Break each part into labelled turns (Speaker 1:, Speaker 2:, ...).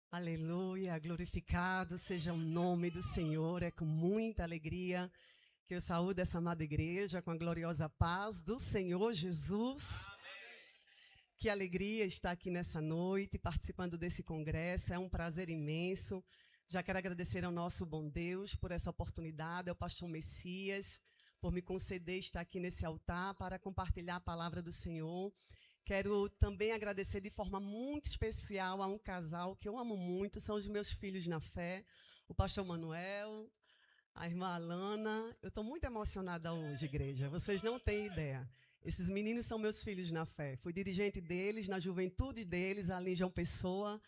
Speaker 1: Aleluia, glorificado seja o nome do Senhor. É com muita alegria que eu saúdo essa amada igreja com a gloriosa paz do Senhor Jesus. Que alegria estar aqui nessa noite, participando desse congresso. É um prazer imenso. Já quero agradecer ao nosso bom Deus por essa oportunidade, ao pastor Messias, por me conceder estar aqui nesse altar para compartilhar a palavra do Senhor. Quero também agradecer de forma muito especial a um casal que eu amo muito, são os meus filhos na fé, o pastor Manuel, a irmã Alana. Eu estou muito emocionada hoje, igreja, vocês não têm ideia. Esses meninos são meus filhos na fé. Fui dirigente deles, na juventude deles, ali em João Pessoa,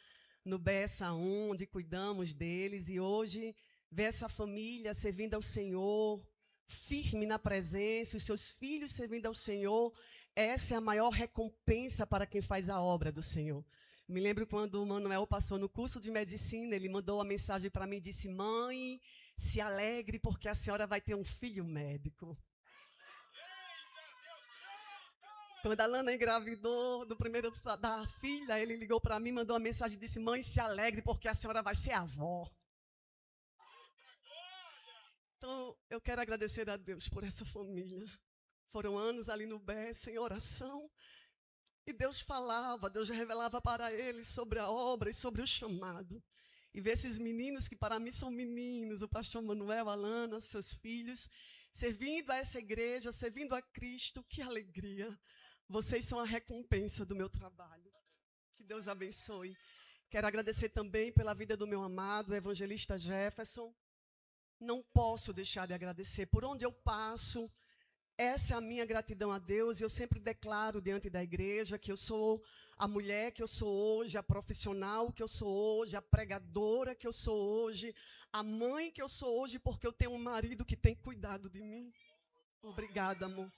Speaker 1: no BSA1, onde cuidamos deles, e hoje ver essa família servindo ao Senhor, firme na presença, os seus filhos servindo ao Senhor, essa é a maior recompensa para quem faz a obra do Senhor. Me lembro quando o Manuel passou no curso de medicina, ele mandou uma mensagem para mim e disse: mãe, se alegre porque a senhora vai ter um filho médico. Quando a Lana engravidou do primeiro da filha, ele ligou para mim, mandou uma mensagem e disse: mãe, se alegre porque a senhora vai ser avó. Então, eu quero agradecer a Deus por essa família. Foram anos ali no BES, em oração, e Deus falava, Deus revelava para eles sobre a obra e sobre o chamado. E ver esses meninos, que para mim são meninos, o pastor Manuel, a Alana, seus filhos, servindo a essa igreja, servindo a Cristo, que alegria. Vocês são a recompensa do meu trabalho. Que Deus abençoe. Quero agradecer também pela vida do meu amado, o evangelista Jefferson. Não posso deixar de agradecer. Por onde eu passo, essa é a minha gratidão a Deus, e eu sempre declaro diante da igreja que eu sou a mulher que eu sou hoje, a profissional que eu sou hoje, a pregadora que eu sou hoje, a mãe que eu sou hoje, porque eu tenho um marido que tem cuidado de mim. Obrigada, amor.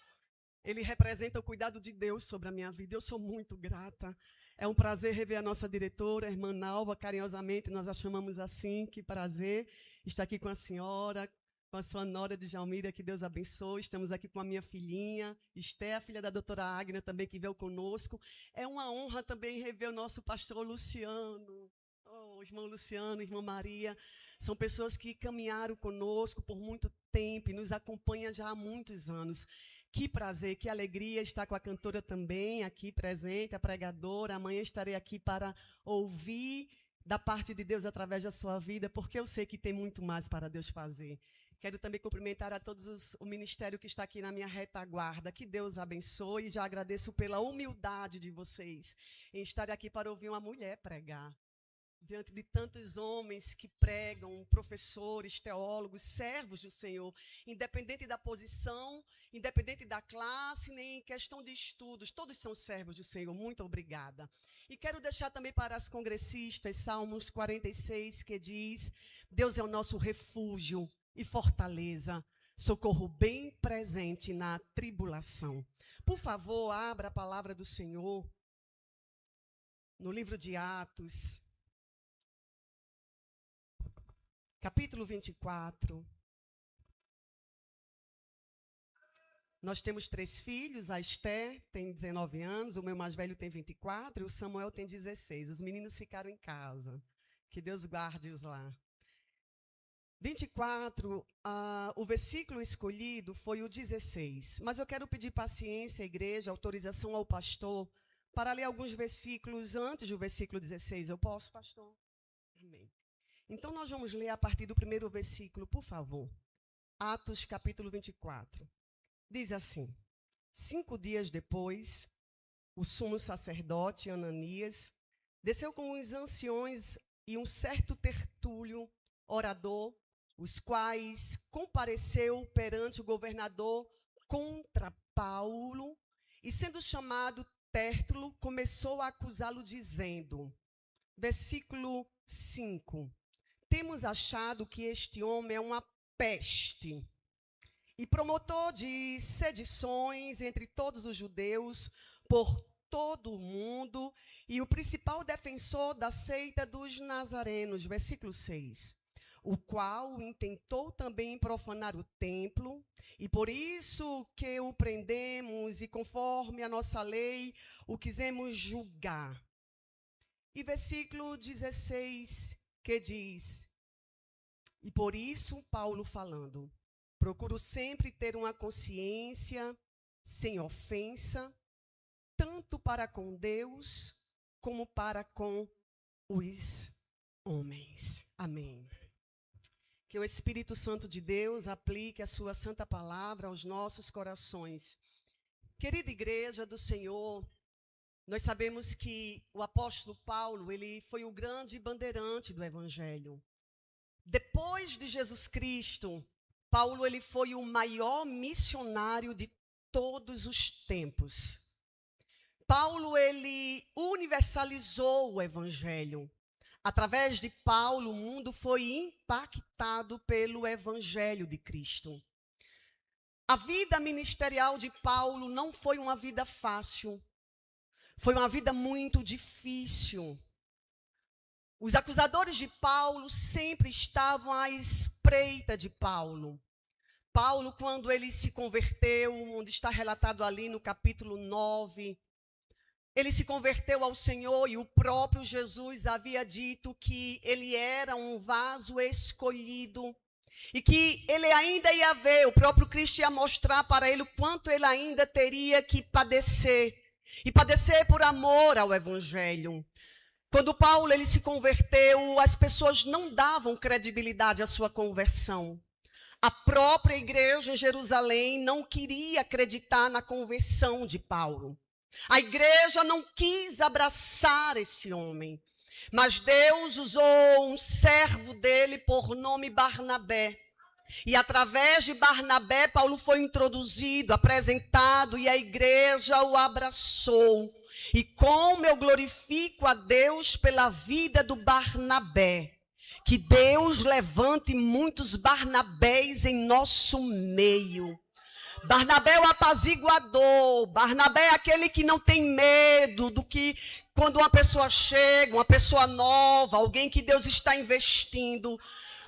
Speaker 1: Ele representa o cuidado de Deus sobre a minha vida. Eu sou muito grata. É um prazer rever a nossa diretora, a irmã Nalva, carinhosamente nós a chamamos assim. Que prazer estar aqui com a senhora, com a sua nora de Jalmira, que Deus abençoe. Estamos aqui com a minha filhinha, Esté, a filha da doutora Agna, também que veio conosco. É uma honra também rever o nosso pastor Luciano. Oh, irmão Luciano, irmã Maria, são pessoas que caminharam conosco por muito tempo e nos acompanham já há muitos anos. Que prazer, que alegria estar com a cantora também aqui presente, a pregadora. Amanhã estarei aqui para ouvir da parte de Deus através da sua vida, porque eu sei que tem muito mais para Deus fazer. Quero também cumprimentar a todos o ministério que está aqui na minha retaguarda. Que Deus abençoe. Já agradeço pela humildade de vocês em estar aqui para ouvir uma mulher pregar. Diante de tantos homens que pregam, professores, teólogos, servos do Senhor, independente da posição, independente da classe, nem em questão de estudos, todos são servos do Senhor. Muito obrigada. E quero deixar também para as congressistas, Salmos 46, que diz: Deus é o nosso refúgio e fortaleza, socorro bem presente na tribulação. Por favor, abra a palavra do Senhor no livro de Atos, capítulo 24. Nós temos 3 filhos, a Esté tem 19 anos, o meu mais velho tem 24 e o Samuel tem 16. Os meninos ficaram em casa. Que Deus guarde-os lá. 24, o versículo escolhido foi o 16. Mas eu quero pedir paciência à igreja, autorização ao pastor, para ler alguns versículos antes do versículo 16. Eu posso, pastor? Amém. Então, nós vamos ler a partir do primeiro versículo, por favor. Atos, capítulo 24. Diz assim: 5 dias depois, o sumo sacerdote Ananias desceu com os anciões e um certo tertúlio, orador, os quais compareceu perante o governador contra Paulo, e sendo chamado Tértulo, começou a acusá-lo dizendo, versículo 5, temos achado que este homem é uma peste e promotor de sedições entre todos os judeus por todo o mundo e o principal defensor da seita dos nazarenos, versículo 6, o qual intentou também profanar o templo, e por isso que o prendemos e conforme a nossa lei o quisemos julgar. E versículo 16, que diz: e por isso, Paulo falando, procuro sempre ter uma consciência sem ofensa, tanto para com Deus, como para com os homens. Amém. Que o Espírito Santo de Deus aplique a sua santa palavra aos nossos corações. Querida igreja do Senhor, nós sabemos que o apóstolo Paulo, ele foi o grande bandeirante do Evangelho. Depois de Jesus Cristo, Paulo ele foi o maior missionário de todos os tempos. Paulo ele universalizou o Evangelho. Através de Paulo, o mundo foi impactado pelo Evangelho de Cristo. A vida ministerial de Paulo não foi uma vida fácil. Foi uma vida muito difícil. Os acusadores de Paulo sempre estavam à espreita de Paulo. Paulo, quando ele se converteu, onde está relatado ali no capítulo 9, ele se converteu ao Senhor e o próprio Jesus havia dito que ele era um vaso escolhido e que ele ainda ia ver, o próprio Cristo ia mostrar para ele o quanto ele ainda teria que padecer. E padecer por amor ao Evangelho. Quando Paulo ele se converteu, as pessoas não davam credibilidade à sua conversão. A própria igreja em Jerusalém não queria acreditar na conversão de Paulo. A igreja não quis abraçar esse homem. Mas Deus usou um servo dele por nome Barnabé. E através de Barnabé, Paulo foi introduzido, apresentado, e a igreja o abraçou. E como eu glorifico a Deus pela vida do Barnabé. Que Deus levante muitos Barnabés em nosso meio. Barnabé é o apaziguador. Barnabé é aquele que não tem medo do que quando uma pessoa chega, uma pessoa nova, alguém que Deus está investindo.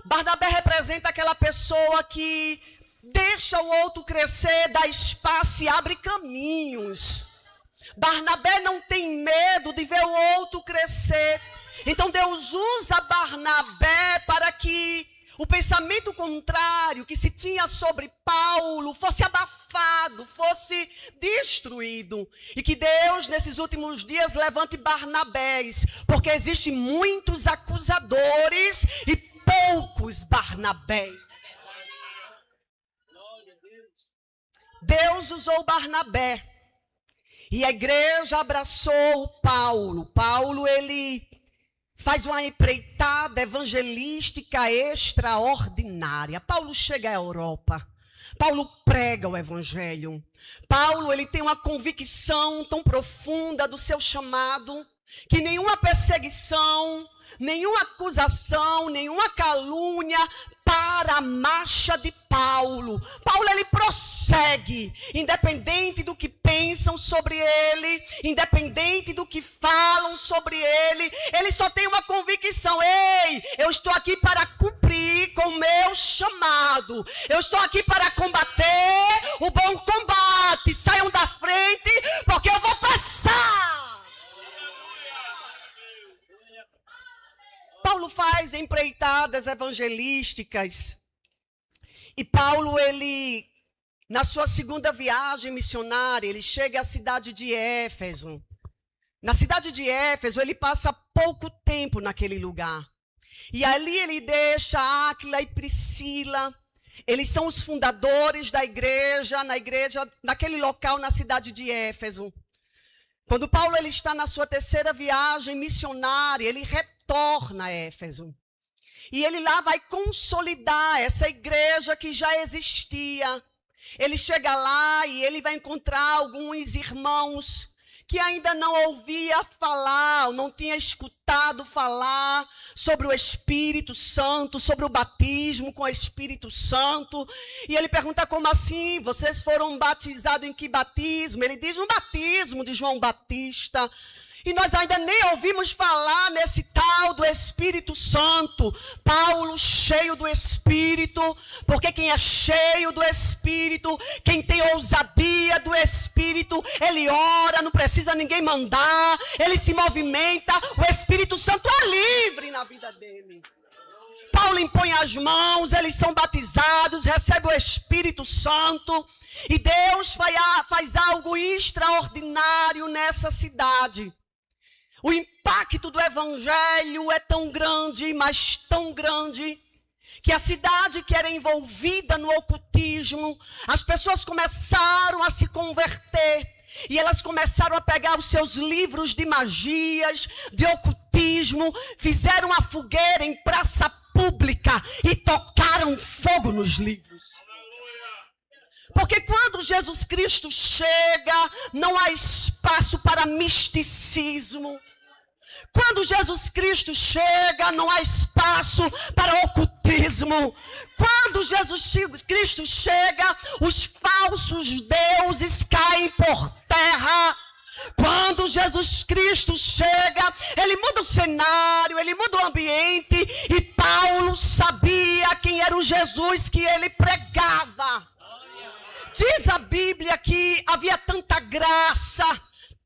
Speaker 1: Barnabé representa aquela pessoa que deixa o outro crescer, dá espaço e abre caminhos. Barnabé não tem medo de ver o outro crescer. Então Deus usa Barnabé para que o pensamento contrário que se tinha sobre Paulo fosse abafado, fosse destruído. E que Deus, nesses últimos dias, levante Barnabés, porque existem muitos acusadores e poucos Barnabés. Deus usou Barnabé. E a igreja abraçou Paulo. Paulo, ele faz uma empreitada evangelística extraordinária. Paulo chega à Europa. Paulo prega o evangelho. Paulo, ele tem uma convicção tão profunda do seu chamado, que nenhuma perseguição, nenhuma acusação, nenhuma calúnia para a marcha de Paulo. Paulo, ele prossegue, independente do que pensam sobre ele, independente do que falam sobre ele, ele só tem uma convicção: ei, eu estou aqui para cumprir com o meu chamado, eu estou aqui para combater o bom combate, saiam da frente, porque eu vou passar. Paulo faz empreitadas evangelísticas. E Paulo, ele, na sua segunda viagem missionária, ele chega à cidade de Éfeso. Na cidade de Éfeso, ele passa pouco tempo naquele lugar. E ali ele deixa Áquila e Priscila. Eles são os fundadores da igreja, naquele local, na cidade de Éfeso. Quando Paulo ele está na sua terceira viagem missionária, ele retorna a Éfeso. E ele lá vai consolidar essa igreja que já existia. Ele chega lá e ele vai encontrar alguns irmãos que ainda não ouvia falar, ou não tinha escutado falar sobre o Espírito Santo, sobre o batismo com o Espírito Santo. E ele pergunta: como assim? Vocês foram batizados em que batismo? Ele diz: no batismo de João Batista. E nós ainda nem ouvimos falar nesse tal do Espírito Santo, Paulo cheio do Espírito, porque quem é cheio do Espírito, quem tem ousadia do Espírito, ele ora, não precisa ninguém mandar, ele se movimenta, o Espírito Santo é livre na vida dele. Paulo impõe as mãos, eles são batizados, recebem o Espírito Santo, e Deus faz algo extraordinário nessa cidade. O impacto do evangelho é tão grande, mas tão grande, que a cidade que era envolvida no ocultismo, as pessoas começaram a se converter, e elas começaram a pegar os seus livros de magias, de ocultismo, fizeram uma fogueira em praça pública e tocaram fogo nos livros. Porque quando Jesus Cristo chega, não há espaço para misticismo. Quando Jesus Cristo chega, não há espaço para ocultismo. Quando Jesus Cristo chega, os falsos deuses caem por terra. Quando Jesus Cristo chega, ele muda o cenário, ele muda o ambiente. E Paulo sabia quem era o Jesus que ele pregava. Diz a Bíblia que havia tanta graça,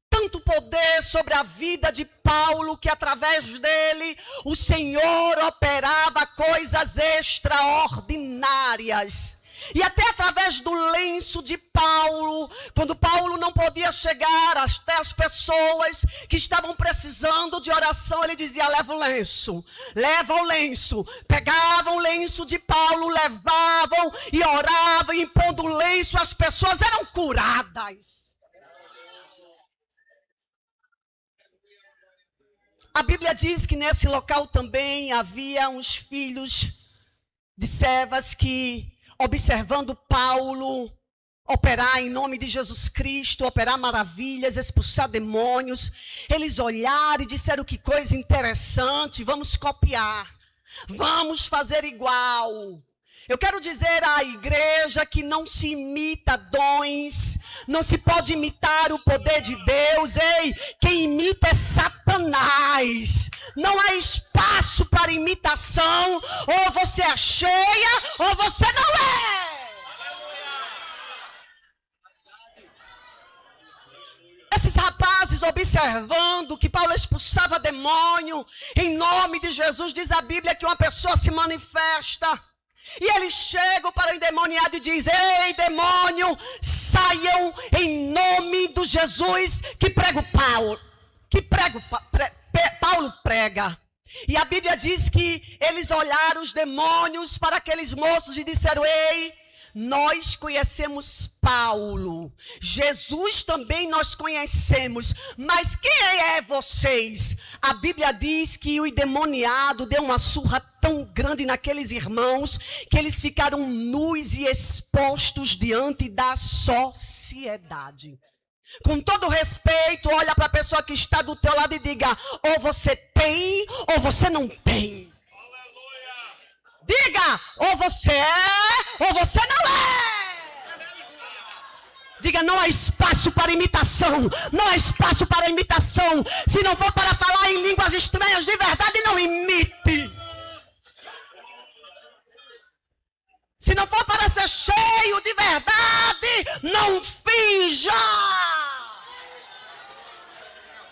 Speaker 1: tanto poder sobre a vida de Paulo, que através dele o Senhor operava coisas extraordinárias. E até através do lenço de Paulo, quando Paulo não podia chegar até as pessoas que estavam precisando de oração, ele dizia: leva o lenço, leva o lenço. Pegavam o lenço de Paulo, levavam e oravam, e impondo o lenço, as pessoas eram curadas. A Bíblia diz que nesse local também havia uns filhos de servas que, observando Paulo operar em nome de Jesus Cristo, operar maravilhas, expulsar demônios, eles olharam e disseram: que coisa interessante, vamos copiar, vamos fazer igual. Eu quero dizer à igreja que não se imita dons, não se pode imitar o poder de Deus. Ei, quem imita é Satanás. Não há espaço para imitação. Ou você é cheia, ou você não é. Esses rapazes, observando que Paulo expulsava demônio, em nome de Jesus, diz a Bíblia que uma pessoa se manifesta. E eles chegam para o endemoniado e dizem: ei, demônio, saiam em nome do Jesus que Paulo prega. E a Bíblia diz que eles olharam os demônios para aqueles moços e disseram: ei, nós conhecemos Paulo, Jesus também nós conhecemos, mas quem é vocês? A Bíblia diz que o endemoniado deu uma surra tão grande naqueles irmãos, que eles ficaram nus e expostos diante da sociedade. Com todo respeito, olha para a pessoa que está do teu lado e diga: ou você tem, ou você não tem. Diga: ou você é, ou você não é. Diga: não há espaço para imitação. Não há espaço para imitação. Se não for para falar em línguas estranhas de verdade, não imite. Se não for para ser cheio de verdade, não finja.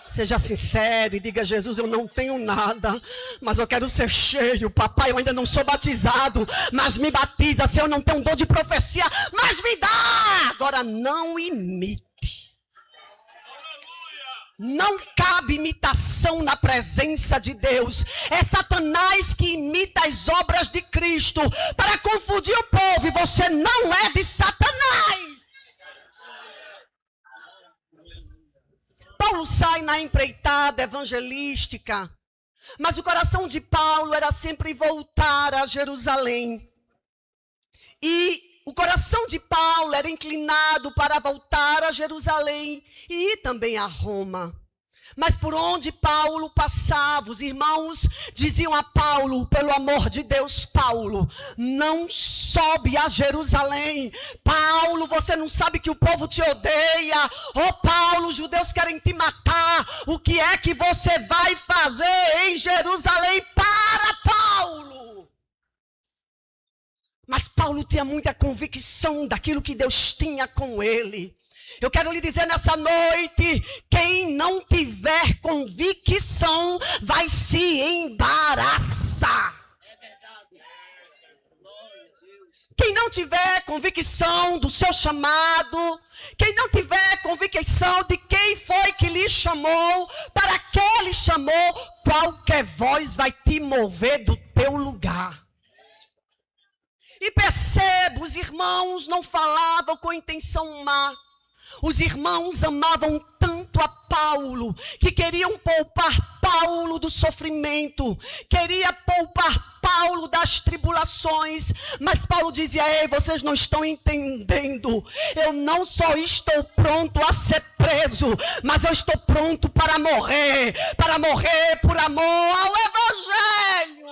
Speaker 1: Seja sincero e diga: Jesus, eu não tenho nada, mas eu quero ser cheio. Papai, eu ainda não sou batizado, mas me batiza. Se eu não tenho dom de profecia, mas me dá. Agora não imite. Não cabe imitação na presença de Deus. É Satanás que imita as obras de Cristo para confundir o povo, e você não é de Satanás. Paulo sai na empreitada evangelística, mas o coração de Paulo era sempre voltar a Jerusalém. E o coração de Paulo era inclinado para voltar a Jerusalém e também a Roma. Mas por onde Paulo passava, os irmãos diziam a Paulo: pelo amor de Deus, Paulo, não sobe a Jerusalém. Paulo, você não sabe que o povo te odeia. Oh, Paulo, os judeus querem te matar. O que é que você vai fazer em Jerusalém? Para, Paulo tinha muita convicção daquilo que Deus tinha com ele. Eu quero lhe dizer nessa noite, quem não tiver convicção vai se embaraçar. Quem não tiver convicção do seu chamado, quem não tiver convicção de quem foi que lhe chamou, para que lhe chamou, qualquer voz vai te mover do teu lugar. E perceba, os irmãos não falavam com intenção má. Os irmãos amavam tanto a Paulo, que queriam poupar Paulo do sofrimento, queria poupar Paulo das tribulações, mas Paulo dizia: ei, vocês não estão entendendo, eu não só estou pronto a ser preso, mas eu estou pronto para morrer por amor ao Evangelho.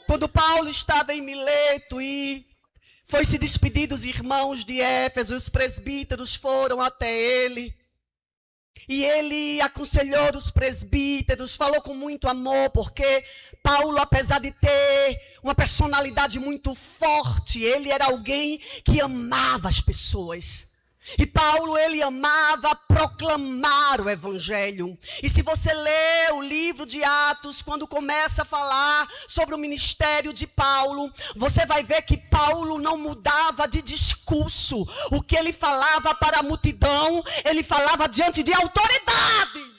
Speaker 1: Quando Paulo estava em Mileto e foi se despedir dos irmãos de Éfeso, os presbíteros foram até ele. E ele aconselhou os presbíteros, falou com muito amor, porque Paulo, apesar de ter uma personalidade muito forte, ele era alguém que amava as pessoas. E Paulo, ele amava proclamar o Evangelho. E se você lê o livro de Atos, quando começa a falar sobre o ministério de Paulo, você vai ver que Paulo não mudava de discurso. O que ele falava para a multidão, ele falava diante de autoridades.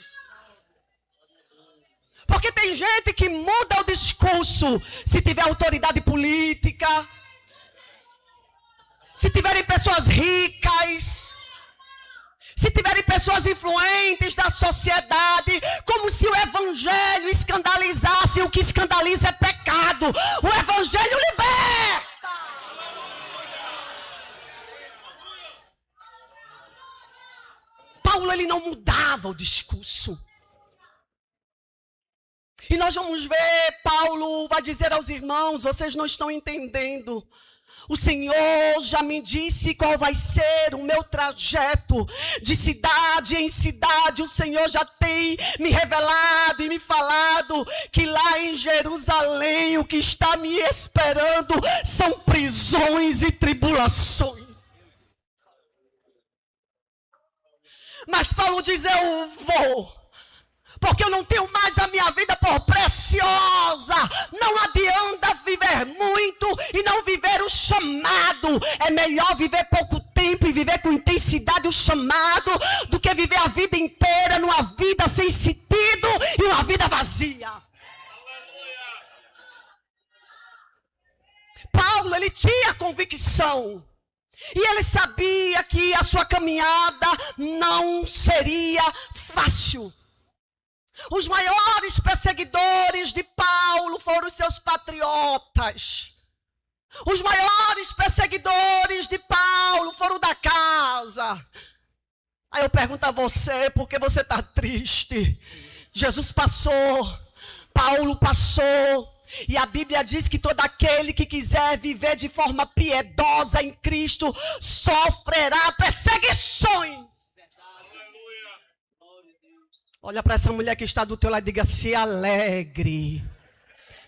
Speaker 1: Porque tem gente que muda o discurso se tiver autoridade política, se tiverem pessoas ricas, se tiverem pessoas influentes da sociedade, como se o Evangelho escandalizasse. O que escandaliza é pecado. O Evangelho liberta. Paulo, ele não mudava o discurso. E nós vamos ver, Paulo vai dizer aos irmãos: vocês não estão entendendo. O Senhor já me disse qual vai ser o meu trajeto. De cidade em cidade, o Senhor já tem me revelado e me falado que lá em Jerusalém o que está me esperando são prisões e tribulações. Mas Paulo diz: eu vou, porque eu não tenho mais a minha vida por preciosa. Não adianta viver muito e não viver o chamado. É melhor viver pouco tempo e viver com intensidade o chamado, do que viver a vida inteira numa vida sem sentido e uma vida vazia. Paulo, ele tinha convicção. E ele sabia que a sua caminhada não seria fácil. Os maiores perseguidores de Paulo foram os seus patriotas. Os maiores perseguidores de Paulo foram da casa. Aí eu pergunto a você, por que você está triste? Jesus passou, Paulo passou. E a Bíblia diz que todo aquele que quiser viver de forma piedosa em Cristo sofrerá perseguições. Olha para essa mulher que está do teu lado e diga: se alegre.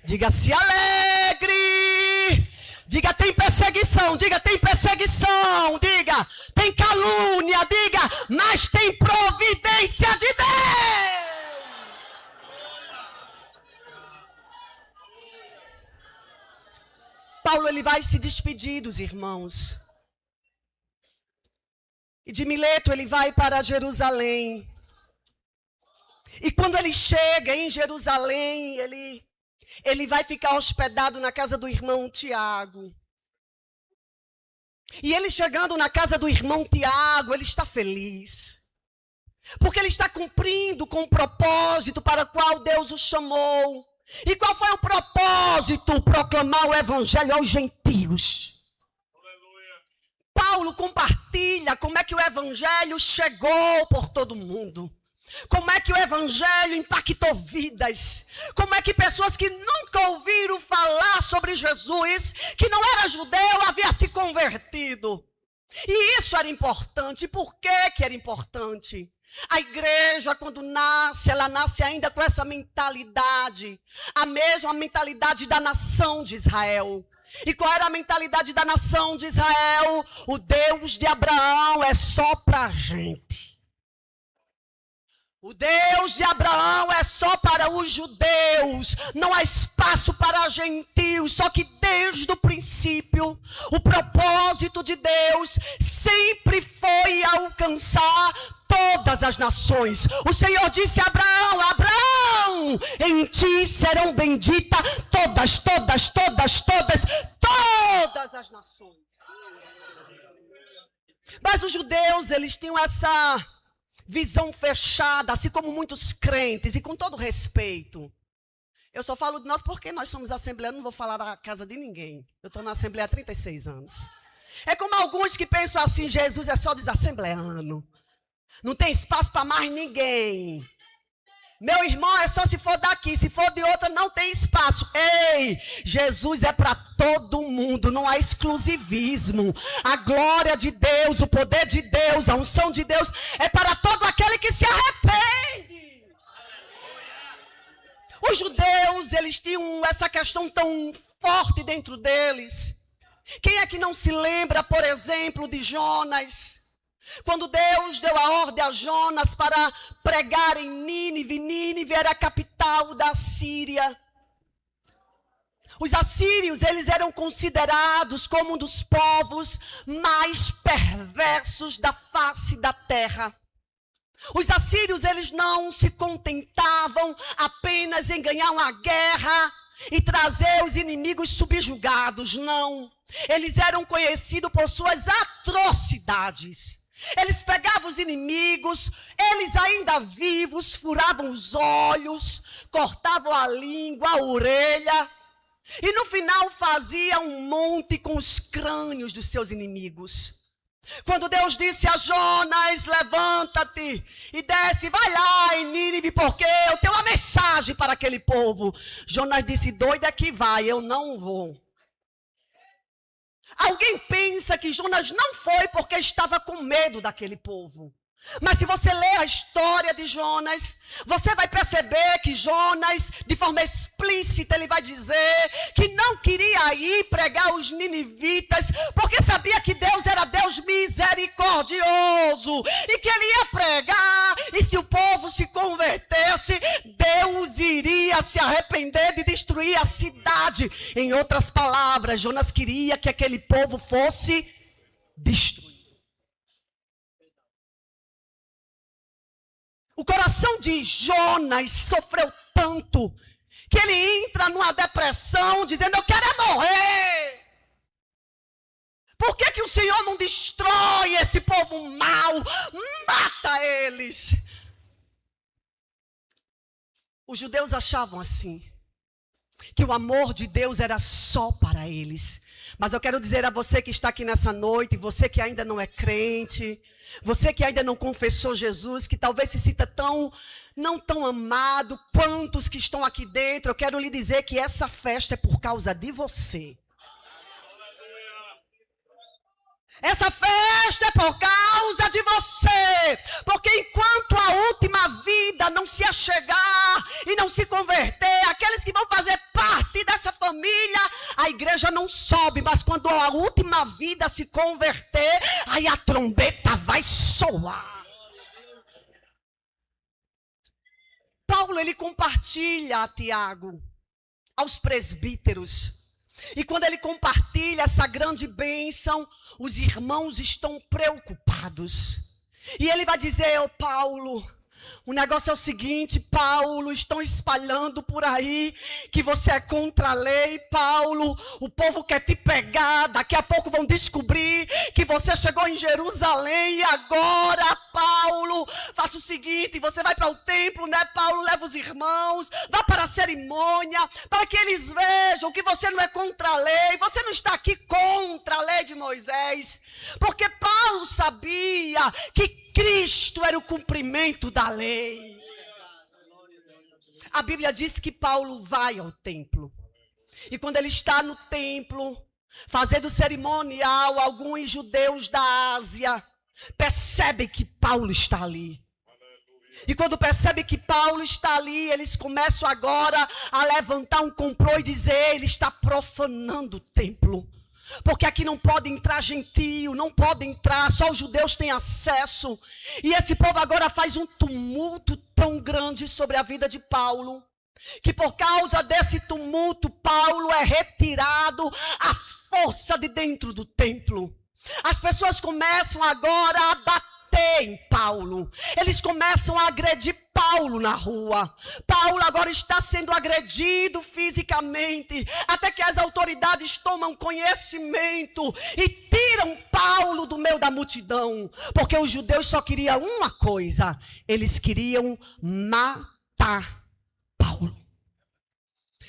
Speaker 1: Diga: se alegre. Diga: tem perseguição. Diga: tem perseguição. Diga: tem calúnia. Diga: mas tem providência de Deus. Paulo, ele vai se despedir dos irmãos. E de Mileto ele vai para Jerusalém. E quando ele chega em Jerusalém, ele vai ficar hospedado na casa do irmão Tiago. E ele chegando na casa do irmão Tiago, ele está feliz. Porque ele está cumprindo com o propósito para o qual Deus o chamou. E qual foi o propósito? Proclamar o Evangelho aos gentios. Paulo compartilha como é que o Evangelho chegou por todo mundo. Como é que o Evangelho impactou vidas? Como é que pessoas que nunca ouviram falar sobre Jesus, que não era judeu, havia se convertido? E isso era importante. Por que era importante? A igreja, quando nasce, ela nasce ainda com essa mentalidade, a mesma mentalidade da nação de Israel. E qual era a mentalidade da nação de Israel? O Deus de Abraão é só para a gente. O Deus de Abraão é só para os judeus, não há espaço para gentios. Só que desde o princípio, o propósito de Deus sempre foi alcançar todas as nações. O Senhor disse a Abraão: Abraão, em ti serão benditas todas as nações. Mas os judeus, eles tinham essa visão fechada, assim como muitos crentes, e com todo respeito. Eu só falo de nós porque nós somos assembleanos, não vou falar da casa de ninguém. Eu estou na Assembleia há 36 anos. É como alguns que pensam assim: Jesus é só dos assembleanos. Não tem espaço para mais ninguém. Meu irmão, é só se for daqui, se for de outra não tem espaço. Ei, Jesus é para todo mundo, não há exclusivismo. A glória de Deus, o poder de Deus, a unção de Deus é para todo aquele que se arrepende. Os judeus, eles tinham essa questão tão forte dentro deles. Quem é que não se lembra, por exemplo, de Jonas? Quando Deus deu a ordem a Jonas para pregar em Nínive. Nínive era a capital da Síria. Os assírios, eles eram considerados como um dos povos mais perversos da face da terra. Os assírios, eles não se contentavam apenas em ganhar uma guerra e trazer os inimigos subjugados, não. Eles eram conhecidos por suas atrocidades. Eles pegavam os inimigos, eles ainda vivos, furavam os olhos, cortavam a língua, a orelha, e no final faziam um monte com os crânios dos seus inimigos. Quando Deus disse a Jonas: levanta-te e desce, vai lá em Nínive, porque eu tenho uma mensagem para aquele povo. Jonas disse: doido é que vai, eu não vou. Alguém pensa que Jonas não foi porque estava com medo daquele povo. Mas se você ler a história de Jonas, você vai perceber que Jonas, de forma explícita, ele vai dizer que não queria ir pregar aos ninivitas, porque sabia que Deus era Deus misericordioso, e que ele ia pregar, e se o povo se convertesse, Deus iria se arrepender de destruir a cidade. Em outras palavras, Jonas queria que aquele povo fosse destruído. O coração de Jonas sofreu tanto que ele entra numa depressão dizendo: eu quero é morrer. Por que que o Senhor não destrói esse povo mau? Mata eles. Os judeus achavam assim, que o amor de Deus era só para eles. Mas eu quero dizer a você que está aqui nessa noite, você que ainda não é crente, você que ainda não confessou Jesus, que talvez se sinta não tão amado quanto os que estão aqui dentro, eu quero lhe dizer que essa festa é por causa de você. Essa festa é por causa de você, porque enquanto a última vida não se achegar e não se converter, aqueles que vão fazer parte dessa família, a igreja não sobe, mas quando a última vida se converter, aí a trombeta vai soar. Paulo, ele compartilha a Tiago, aos presbíteros. E quando ele compartilha essa grande bênção, os irmãos estão preocupados. E ele vai dizer: ô Paulo, o negócio é o seguinte, Paulo, estão espalhando por aí que você é contra a lei, Paulo, o povo quer te pegar, daqui a pouco vão descobrir que você chegou em Jerusalém, e agora, Paulo, faça o seguinte, você vai para o templo, né, Paulo, leva os irmãos, vá para a cerimônia, para que eles vejam que você não é contra a lei, você não está aqui contra a lei de Moisés, porque Paulo sabia que Cristo era o cumprimento da lei. A Bíblia diz que Paulo vai ao templo. E quando ele está no templo, fazendo cerimonial, alguns judeus da Ásia percebem que Paulo está ali. E quando percebe que Paulo está ali, eles começam agora a levantar um complô e dizer: ele está profanando o templo. Porque aqui não pode entrar gentio, não pode entrar, só os judeus têm acesso. E esse povo agora faz um tumulto tão grande sobre a vida de Paulo, que por causa desse tumulto, Paulo é retirado à força de dentro do templo. As pessoas começam agora a bater em Paulo. Eles começam a agredir Paulo na rua. Paulo agora está sendo agredido fisicamente, até que as autoridades tomam conhecimento e tiram Paulo do meio da multidão, porque os judeus só queriam uma coisa: eles queriam matar Paulo.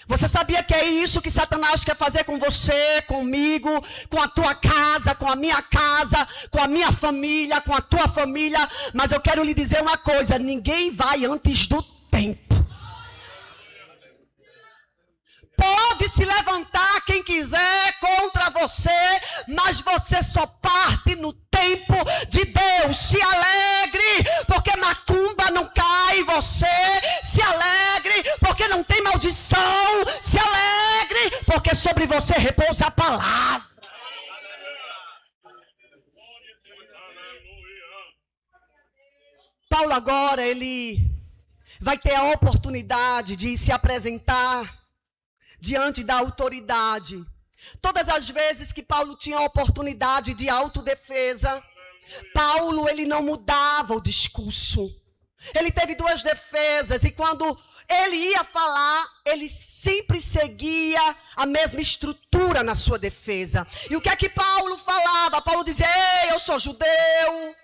Speaker 1: Você sabia que é isso que Satanás quer fazer com você, comigo, com a tua casa, com a minha casa, com a minha família, com a tua família? Mas eu quero lhe dizer uma coisa: ninguém vai antes do tempo. Pode se levantar quem quiser contra você, mas você só parte no tempo de Deus. Se alegre, porque macumba não cai em você. Se alegre, porque não tem maldição. Se alegre, porque sobre você repousa a palavra. Paulo agora, ele vai ter a oportunidade de se apresentar diante da autoridade. Todas as vezes que Paulo tinha a oportunidade de autodefesa, Paulo, ele não mudava o discurso. Ele teve duas defesas, e quando ele ia falar, ele sempre seguia a mesma estrutura na sua defesa. E o que é que Paulo falava? Paulo dizia: ei, eu sou judeu.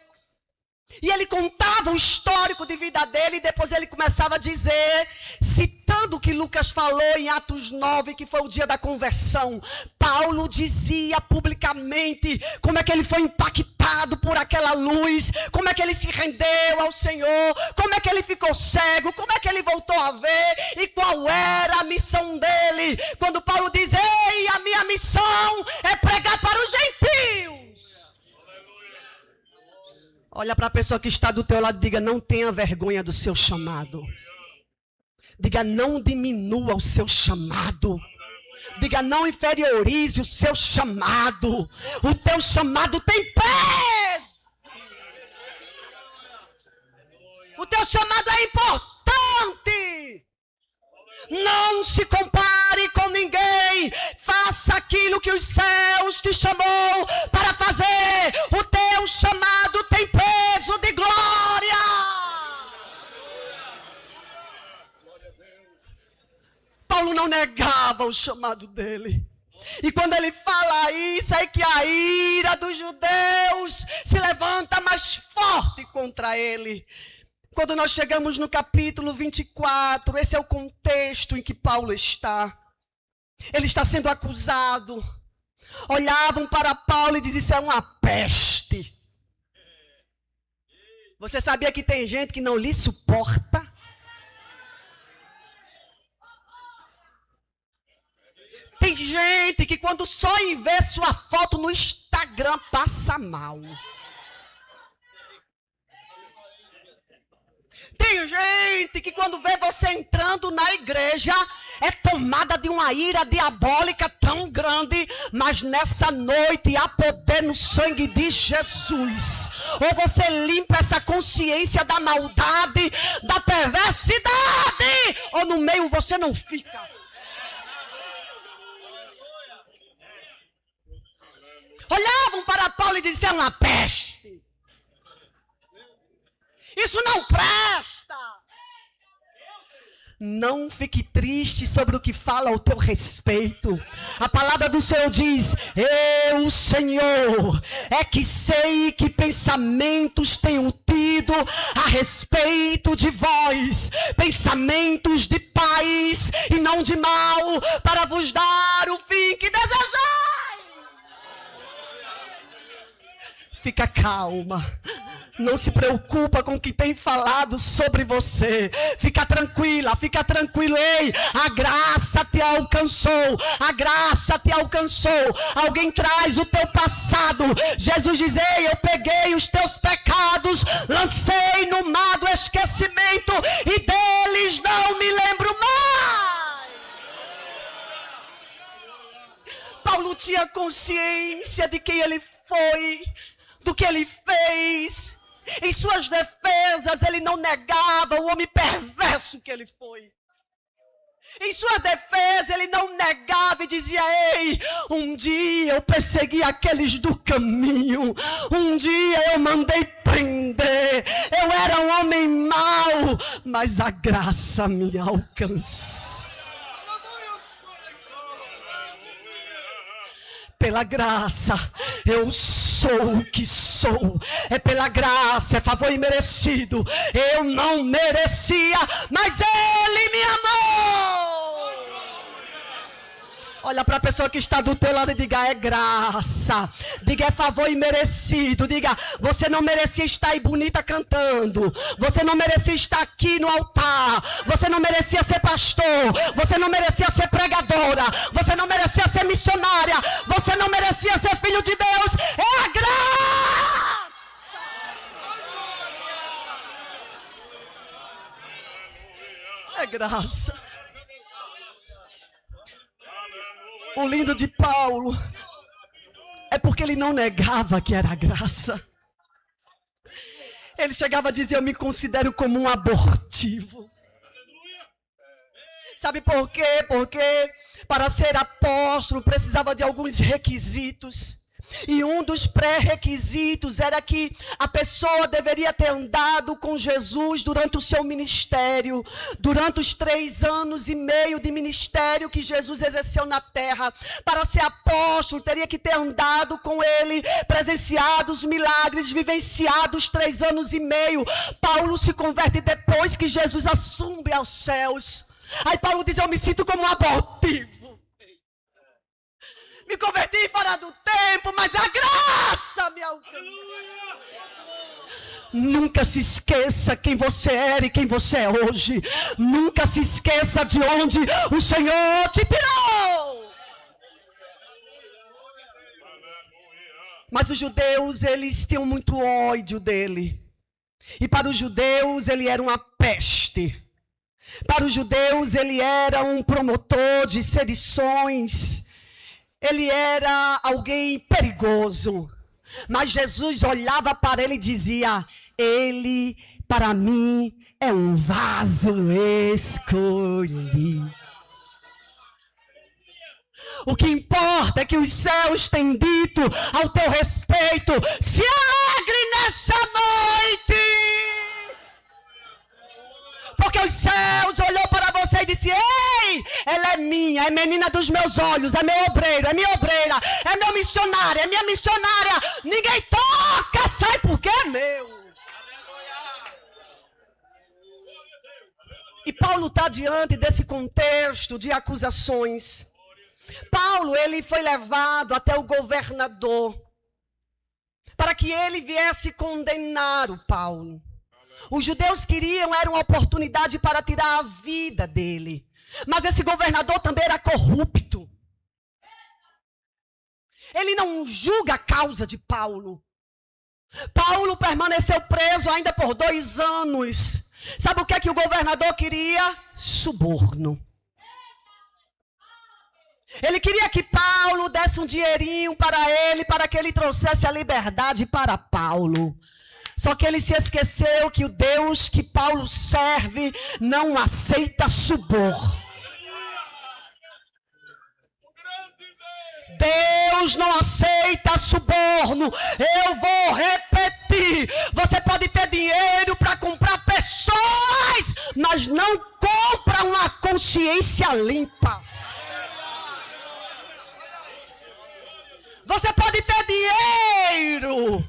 Speaker 1: E ele contava o histórico de vida dele, e depois ele começava a dizer, citando o que Lucas falou em Atos 9, que foi o dia da conversão. Paulo dizia publicamente como é que ele foi impactado por aquela luz, como é que ele se rendeu ao Senhor, como é que ele ficou cego, como é que ele voltou a ver, e qual era a missão dele. Quando Paulo diz: ei, a minha missão é pregar para os gentios. Olha para a pessoa que está do teu lado e diga: não tenha vergonha do seu chamado. Diga: não diminua o seu chamado. Diga: não inferiorize o seu chamado. O teu chamado tem peso. O teu chamado é importante. Não se compare com ninguém. Faça aquilo que os céus te chamou para fazer. O teu chamado tem peso de glória. Paulo não negava o chamado dele. E quando ele fala isso, é que a ira dos judeus se levanta mais forte contra ele. Quando nós chegamos no capítulo 24, esse é o contexto em que Paulo está. Ele está sendo acusado. Olhavam para Paulo e diziam: isso é uma peste. Você sabia que tem gente que não lhe suporta? Tem gente que quando só em ver sua foto no Instagram passa mal. Tem gente que quando vê você entrando na igreja é tomada de uma ira diabólica tão grande, mas nessa noite há poder no sangue de Jesus. Ou você limpa essa consciência da maldade, da perversidade, ou no meio você não fica. Olhavam para Paulo e diziam: é uma peste. Isso não presta. Não fique triste sobre o que fala ao teu respeito. A palavra do Senhor diz: eu, Senhor, é que sei que pensamentos tenho tido a respeito de vós, pensamentos de paz e não de mal, para vos dar o fim que desejais. Fica calma. Não se preocupa com o que tem falado sobre você. Fica tranquila, fica tranquilo. Ei, a graça te te alcançou, a graça te alcançou. Alguém traz o teu passado. Jesus diz: ei, eu peguei os teus pecados, lancei no mar do esquecimento e deles não me lembro mais. Paulo tinha consciência de quem ele foi, do que ele fez. Em suas defesas, ele não negava o homem perverso que ele foi. Em sua defesa, ele não negava e dizia: ei, um dia eu persegui aqueles do caminho, um dia eu mandei prender, eu era um homem mau, mas a graça me alcançou. Pela graça eu sou o que sou. É pela graça, é favor imerecido. Eu não merecia, mas Ele me amou. Olha para a pessoa que está do teu lado e diga: é graça. Diga: é favor imerecido. Diga: você não merecia estar aí bonita cantando. Você não merecia estar aqui no altar. Você não merecia ser pastor. Você não merecia ser pregadora. Você não merecia ser missionária. Você não merecia ser filho de Deus. É a graça. É graça. O lindo de Paulo é porque ele não negava que era graça. Ele chegava a dizer: eu me considero como um abortivo. Sabe por quê? Porque para ser apóstolo precisava de alguns requisitos. E um dos pré-requisitos era que a pessoa deveria ter andado com Jesus durante o seu ministério, durante os 3 anos e meio de ministério que Jesus exerceu na terra. Para ser apóstolo, teria que ter andado com ele, presenciado os milagres, vivenciado os 3 anos e meio. Paulo se converte depois que Jesus assume aos céus. Aí Paulo diz: eu me sinto como um abortivo. Me converti fora do tempo, mas a graça me alcançou. Nunca se esqueça quem você era e quem você é hoje. Nunca se esqueça de onde o Senhor te tirou. Mas os judeus, eles tinham muito ódio dele. E para os judeus, ele era uma peste. Para os judeus, ele era um promotor de sedições. Ele era alguém perigoso. Mas Jesus olhava para ele e dizia: ele, para mim, é um vaso escolhido. O que importa é que os céus têm dito ao teu respeito: se alegre nessa noite. Porque os céus olhou para você e disse: ei, ela é minha, é menina dos meus olhos, é meu obreiro, é minha obreira, é meu missionário, é minha missionária. Ninguém toca, sai porque é meu. E Paulo está diante desse contexto de acusações. Paulo, ele foi levado até o governador para que ele viesse condenar o Paulo. Os judeus queriam, era uma oportunidade para tirar a vida dele. Mas esse governador também era corrupto. Ele não julga a causa de Paulo. Paulo permaneceu preso ainda por 2 anos. Sabe o que é que o governador queria? Suborno. Ele queria que Paulo desse um dinheirinho para ele, para que ele trouxesse a liberdade para Paulo. Só que ele se esqueceu que o Deus que Paulo serve não aceita suborno. Deus não aceita suborno. Eu vou repetir. Você pode ter dinheiro para comprar pessoas, mas não compra uma consciência limpa. Você pode ter dinheiro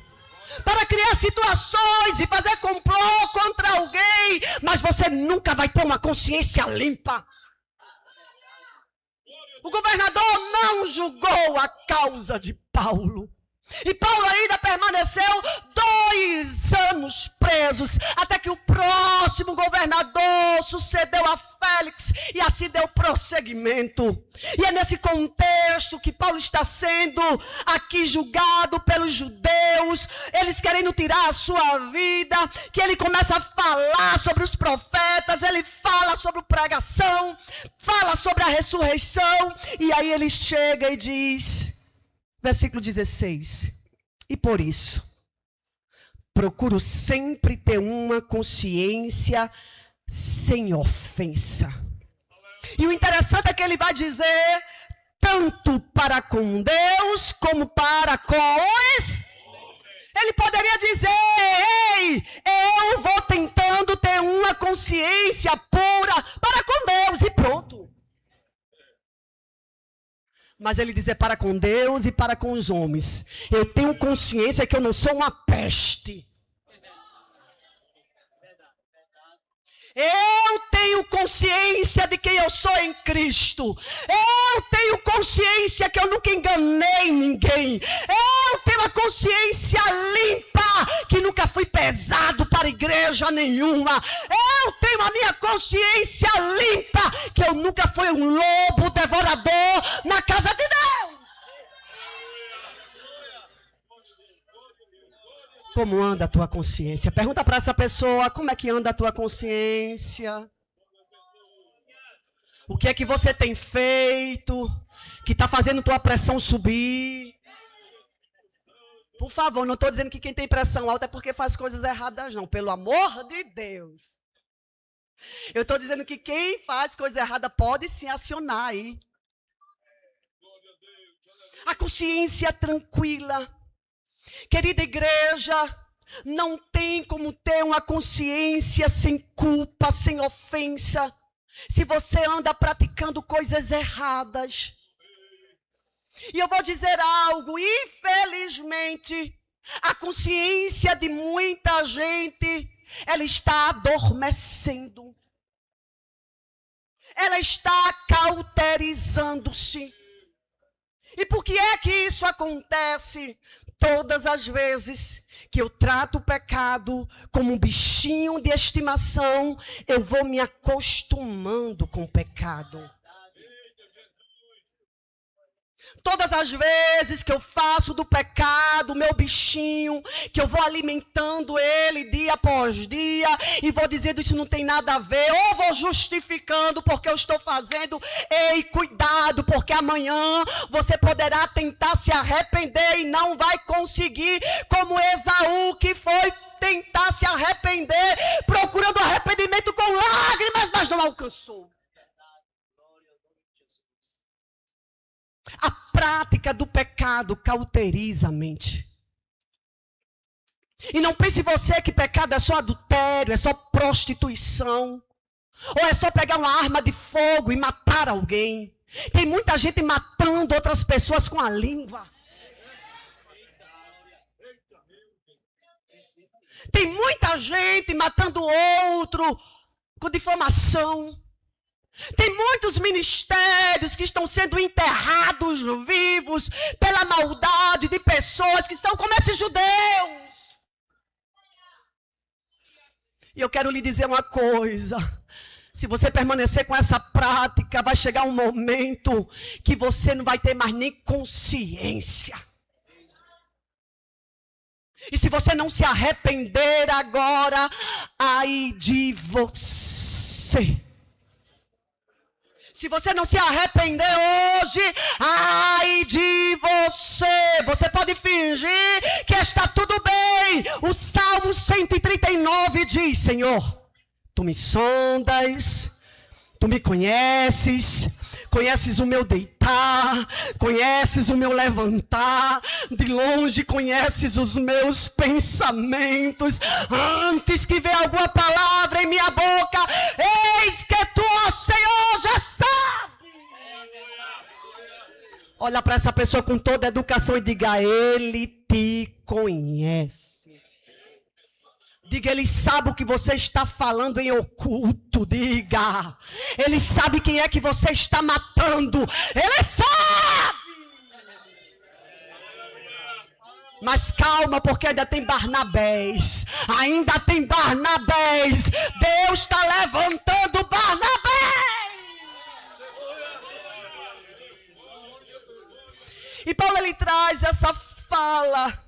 Speaker 1: para criar situações e fazer complô contra alguém, mas você nunca vai ter uma consciência limpa. O governador não julgou a causa de Paulo. E Paulo ainda permaneceu 2 anos presos, até que o próximo governador sucedeu a Félix, e assim deu prosseguimento. E é nesse contexto que Paulo está sendo aqui julgado pelos judeus, eles querendo tirar a sua vida, que ele começa a falar sobre os profetas, ele fala sobre a pregação, fala sobre a ressurreição, e aí ele chega e diz, versículo 16, e por isso, procuro sempre ter uma consciência sem ofensa. E o interessante é que ele vai dizer, tanto para com Deus, como para com os... Ele poderia dizer, ei, eu vou tentando ter uma consciência pura para com Deus, e pronto. Mas ele dizer para com Deus e para com os homens. Eu tenho consciência que eu não sou uma peste. Eu tenho consciência de quem eu sou em Cristo. Eu tenho consciência que eu nunca enganei ninguém. Eu tenho a consciência limpa, que nunca fui pesado para igreja nenhuma. Eu tenho a minha consciência limpa, que eu nunca fui um lobo devorador na casa de Deus. Como anda a tua consciência? Pergunta para essa pessoa, como é que anda a tua consciência? O que é que você tem feito que está fazendo tua pressão subir? Por favor, não estou dizendo que quem tem pressão alta é porque faz coisas erradas, não. Pelo amor de Deus. Eu estou dizendo que quem faz coisa errada pode se acionar aí. A consciência tranquila. Querida igreja, não tem como ter uma consciência sem culpa, sem ofensa, se você anda praticando coisas erradas. E eu vou dizer algo, infelizmente, a consciência de muita gente, ela está adormecendo. Ela está cauterizando-se. E por que é que isso acontece? Todas as vezes que eu trato o pecado como um bichinho de estimação, eu vou me acostumando com o pecado. Todas as vezes que eu faço do pecado meu bichinho, que eu vou alimentando ele dia após dia, e vou dizendo isso não tem nada a ver, ou vou justificando porque eu estou fazendo, ei, cuidado, porque amanhã você poderá tentar se arrepender e não vai conseguir, como Esaú que foi tentar se arrepender, procurando arrependimento com lágrimas, mas não alcançou. A prática do pecado cauteriza a mente. E não pense você que pecado é só adultério, é só prostituição, ou é só pegar uma arma de fogo e matar alguém. Tem muita gente matando outras pessoas com a língua. Tem muita gente matando outro com difamação. Tem muitos ministérios que estão sendo enterrados vivos pela maldade de pessoas que estão como esses judeus. E eu quero lhe dizer uma coisa. Se você permanecer com essa prática, vai chegar um momento que você não vai ter mais nem consciência. E se você não se arrepender agora, ai de você. Se você não se arrepender hoje, ai de você. Você pode fingir que está tudo bem. O Salmo 139 diz, Senhor, Tu me sondas, Tu me conheces, conheces o meu deitar, conheces o meu levantar, de longe conheces os meus pensamentos, antes que venha alguma palavra em minha boca, eis que Tu, ó Senhor, já sabe. Olha para essa pessoa com toda a educação e diga, Ele te conhece. Diga, Ele sabe o que você está falando em oculto. Diga, Ele sabe quem é que você está matando. Ele sabe. Mas calma, porque ainda tem Barnabés. Ainda tem Barnabés. Deus está levantando Barnabés. E Paulo, ele traz essa fala,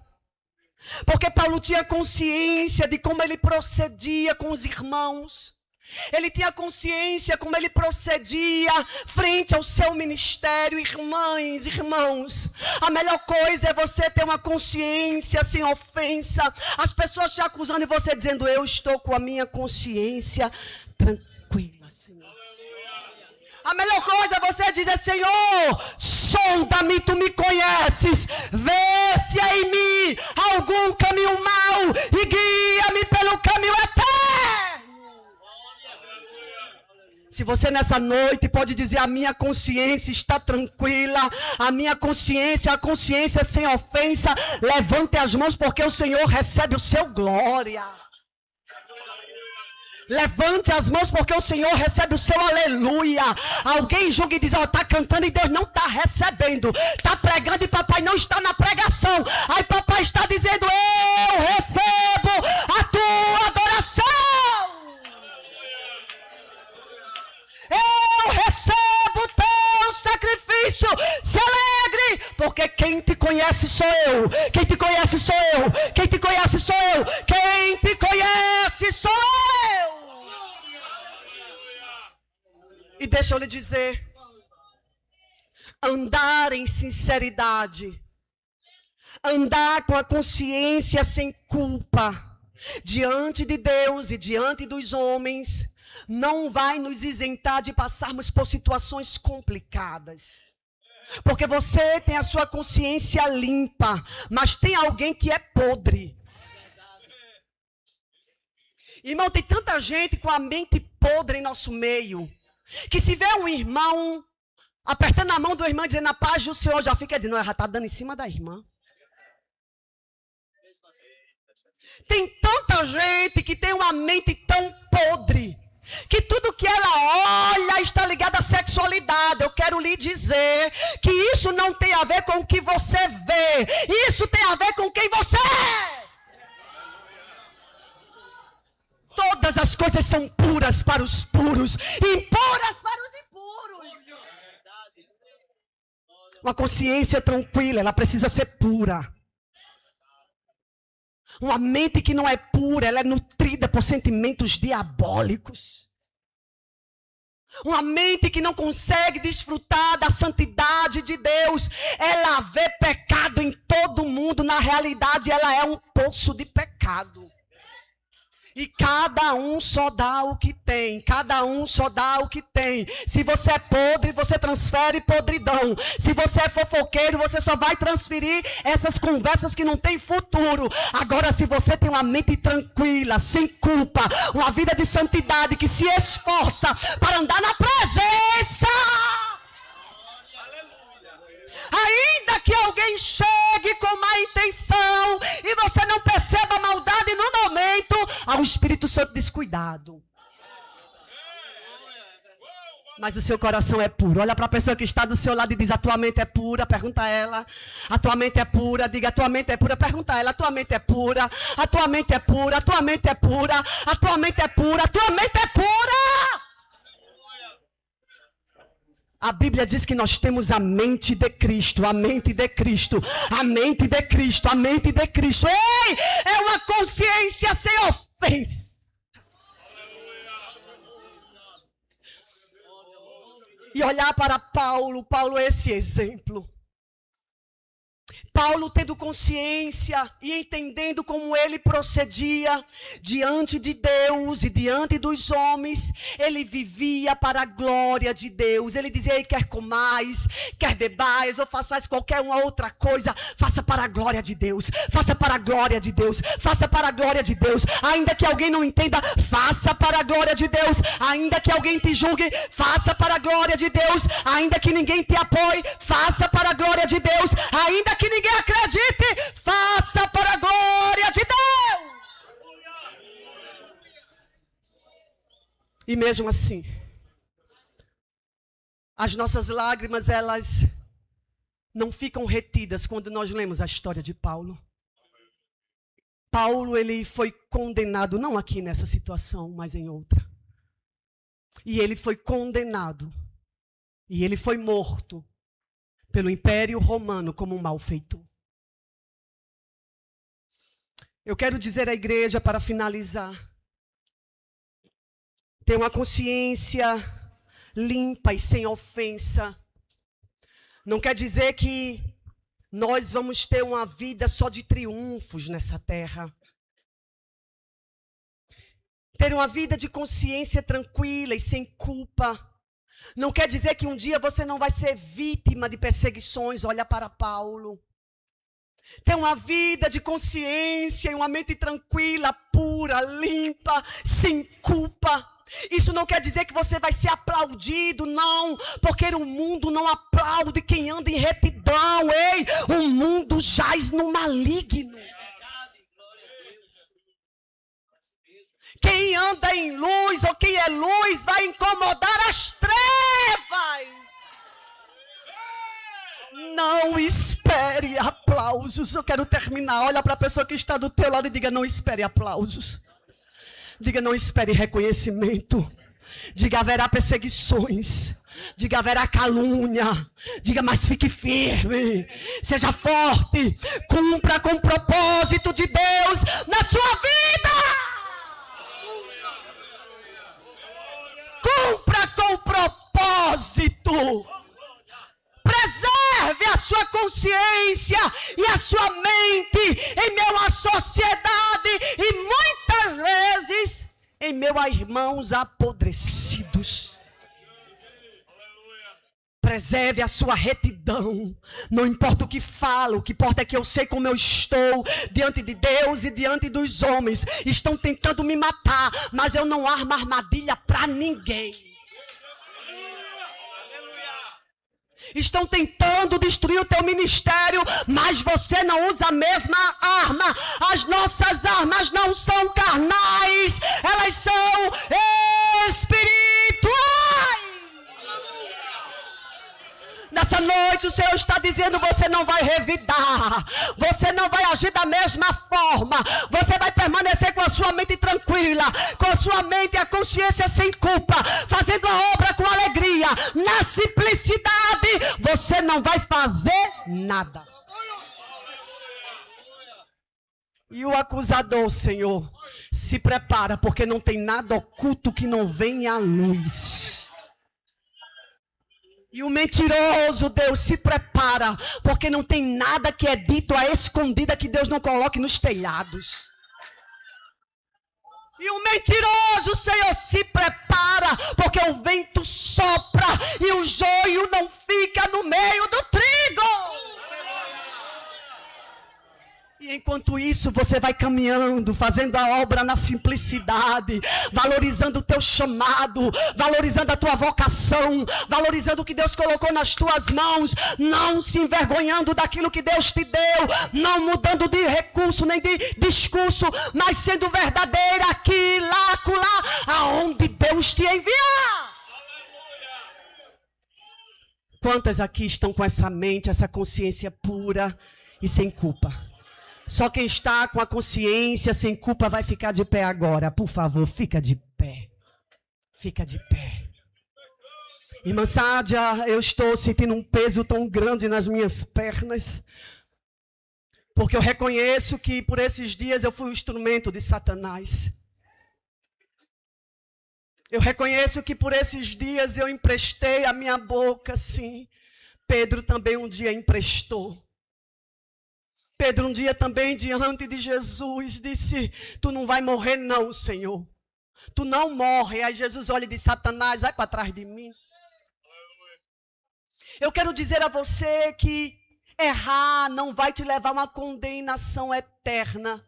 Speaker 1: porque Paulo tinha consciência de como ele procedia com os irmãos. Ele tinha consciência como ele procedia frente ao seu ministério. Irmãs, irmãos, a melhor coisa é você ter uma consciência sem ofensa. As pessoas te acusando e você dizendo: eu estou com a minha consciência tranquila, Senhor. A melhor coisa é você dizer: Senhor, sonda-me, tu me conheces, vê se há em mim algum caminho mau e guia-me pelo caminho eterno. Se você nessa noite pode dizer: a minha consciência está tranquila, a minha consciência, a consciência sem ofensa, levante as mãos, porque o Senhor recebe o seu glória. Levante as mãos, porque o Senhor recebe o seu aleluia. Alguém julga e diz: ó, está cantando e Deus não está recebendo. Está pregando e papai não está na pregação. Aí papai está dizendo: eu recebo a tua adoração. Eu recebo o teu sacrifício. Se alegre, porque quem te conhece sou eu. Quem te conhece sou eu. Quem te conhece sou eu. Quem te conhece sou eu. E deixa eu lhe dizer, andar em sinceridade, andar com a consciência sem culpa, diante de Deus e diante dos homens, não vai nos isentar de passarmos por situações complicadas. Porque você tem a sua consciência limpa, mas tem alguém que é podre. Irmão, tem tanta gente com a mente podre em nosso meio, que se vê um irmão apertando a mão do irmão, dizendo: a paz do Senhor, já fica dizendo: já está dando em cima da irmã. Tem tanta gente que tem uma mente tão podre, que tudo que ela olha está ligado à sexualidade. Eu quero lhe dizer que isso não tem a ver com o que você vê, isso tem a ver com quem você é. Todas as coisas são puras para os puros, impuras para os impuros. Uma consciência tranquila, ela precisa ser pura. Uma mente que não é pura, ela é nutrida por sentimentos diabólicos. Uma mente que não consegue desfrutar da santidade de Deus, ela vê pecado em todo mundo. Na realidade, ela é um poço de pecado. E cada um só dá o que tem. Cada um só dá o que tem. Se você é podre, você transfere podridão. Se você é fofoqueiro, você só vai transferir essas conversas que não tem futuro. Agora, se você tem uma mente tranquila, sem culpa, uma vida de santidade, que se esforça para andar na presença, ainda que alguém chegue com má intenção e você não perceba a maldade no momento, há um Espírito Santo descuidado. Mas o seu coração é puro. Olha para a pessoa que está do seu lado e diz: a tua mente é pura. Pergunta a ela: a tua mente é pura? Diga: a tua mente é pura. Pergunta a ela: a tua mente é pura? A tua mente é pura? A tua mente é pura? A tua mente é pura? A tua mente é pura? A Bíblia diz que nós temos a mente de Cristo, a mente de Cristo, a mente de Cristo, a mente de Cristo. Ei, é uma consciência sem ofensa. E olhar para Paulo, Paulo é esse exemplo. Paulo, tendo consciência e entendendo como ele procedia diante de Deus e diante dos homens, ele vivia para a glória de Deus. Ele dizia: ei, quer comais, quer bebais ou façais qualquer uma outra coisa, faça para a glória de Deus, faça para a glória de Deus, faça para a glória de Deus. Ainda que alguém não entenda, faça para a glória de Deus. Ainda que alguém te julgue, faça para a glória de Deus. Ainda que ninguém te apoie, faça para a glória de Deus. Ainda que ninguém acredite, faça para a glória de Deus. E mesmo assim, as nossas lágrimas, elas não ficam retidas quando nós lemos a história de Paulo. Paulo, ele foi condenado, não aqui nessa situação, mas em outra. E ele foi condenado. E ele foi morto pelo Império Romano como um malfeitor. Eu quero dizer à igreja, para finalizar, ter uma consciência limpa e sem ofensa. Não quer dizer que nós vamos ter uma vida só de triunfos nessa terra. Ter uma vida de consciência tranquila e sem culpa. Não quer dizer que um dia você não vai ser vítima de perseguições. Olha para Paulo. Ter uma vida de consciência e uma mente tranquila, pura, limpa, sem culpa. Isso não quer dizer que você vai ser aplaudido, não, porque o mundo não aplaude quem anda em retidão, ei, o mundo jaz no maligno. Quem anda em luz ou quem é luz vai incomodar as trevas. Não espere aplausos. Eu quero terminar. Olha para a pessoa que está do teu lado e diga: não espere aplausos. Diga: não espere reconhecimento. Diga: haverá perseguições. Diga: haverá calúnia. Diga: mas fique firme. Seja forte. Cumpra com o propósito de Deus na sua vida. Cumpra com o propósito. Preserve a sua consciência e a sua mente em meio à sociedade e muitas vezes em meio a irmãos apodrecidos. Preserve a sua retidão. Não importa o que falo, o que importa é que eu sei como eu estou diante de Deus e diante dos homens. Estão tentando me matar, mas eu não armo armadilha para ninguém. Estão tentando destruir o teu ministério, mas você não usa a mesma arma. As nossas armas não são carnais, elas são espirituais. Nessa noite o Senhor está dizendo: você não vai revidar, você não vai agir da mesma forma, você vai permanecer com a sua mente tranquila, com a sua mente e a consciência sem culpa, fazendo a obra com alegria, na simplicidade. Você não vai fazer nada. E o acusador, Senhor, se prepara, porque não tem nada oculto que não venha à luz. E o mentiroso, Deus, se prepara, porque não tem nada que é dito à escondida que Deus não coloque nos telhados. E o mentiroso, Senhor, se prepara, porque o vento sopra e o joio não fica no meio do trigo. E enquanto isso, você vai caminhando, fazendo a obra na simplicidade, valorizando o teu chamado, valorizando a tua vocação, valorizando o que Deus colocou nas tuas mãos, não se envergonhando daquilo que Deus te deu, não mudando de recurso nem de discurso, mas sendo verdadeira aqui, lá, acolá, aonde Deus te enviar. Quantas aqui estão com essa mente, essa consciência pura e sem culpa? Só quem está com a consciência sem culpa vai ficar de pé agora. Por favor, fica de pé. Fica de pé. Irmã Sádia, eu estou sentindo um peso tão grande nas minhas pernas, porque eu reconheço que por esses dias eu fui um instrumento de Satanás. Eu reconheço que por esses dias eu emprestei a minha boca, sim. Pedro também um dia emprestou. Pedro um dia também diante de Jesus disse: tu não vai morrer não, Senhor. Tu não morre. Aí Jesus olha e diz: Satanás, vai para trás de mim. Eu quero dizer a você que errar não vai te levar a uma condenação eterna.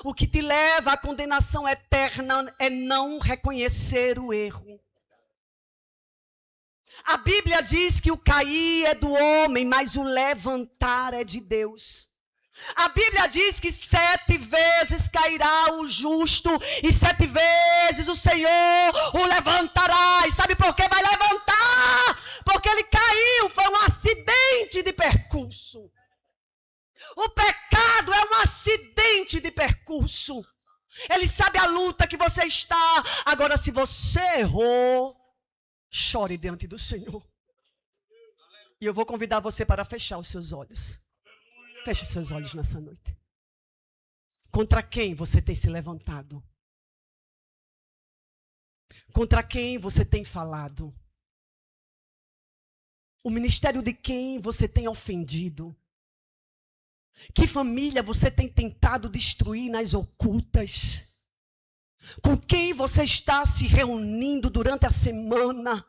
Speaker 1: O que te leva à condenação eterna é não reconhecer o erro. A Bíblia diz que o cair é do homem, mas o levantar é de Deus. A Bíblia diz que 7 vezes cairá o justo e 7 vezes o Senhor o levantará. E sabe por que vai levantar? Porque ele caiu, foi um acidente de percurso. O pecado é um acidente de percurso. Ele sabe a luta que você está. Agora, se você errou, chore diante do Senhor. E eu vou convidar você para fechar os seus olhos. Feche os seus olhos nessa noite. Contra quem você tem se levantado? Contra quem você tem falado? O ministério de quem você tem ofendido? Que família você tem tentado destruir nas ocultas? Com quem você está se reunindo durante a semana?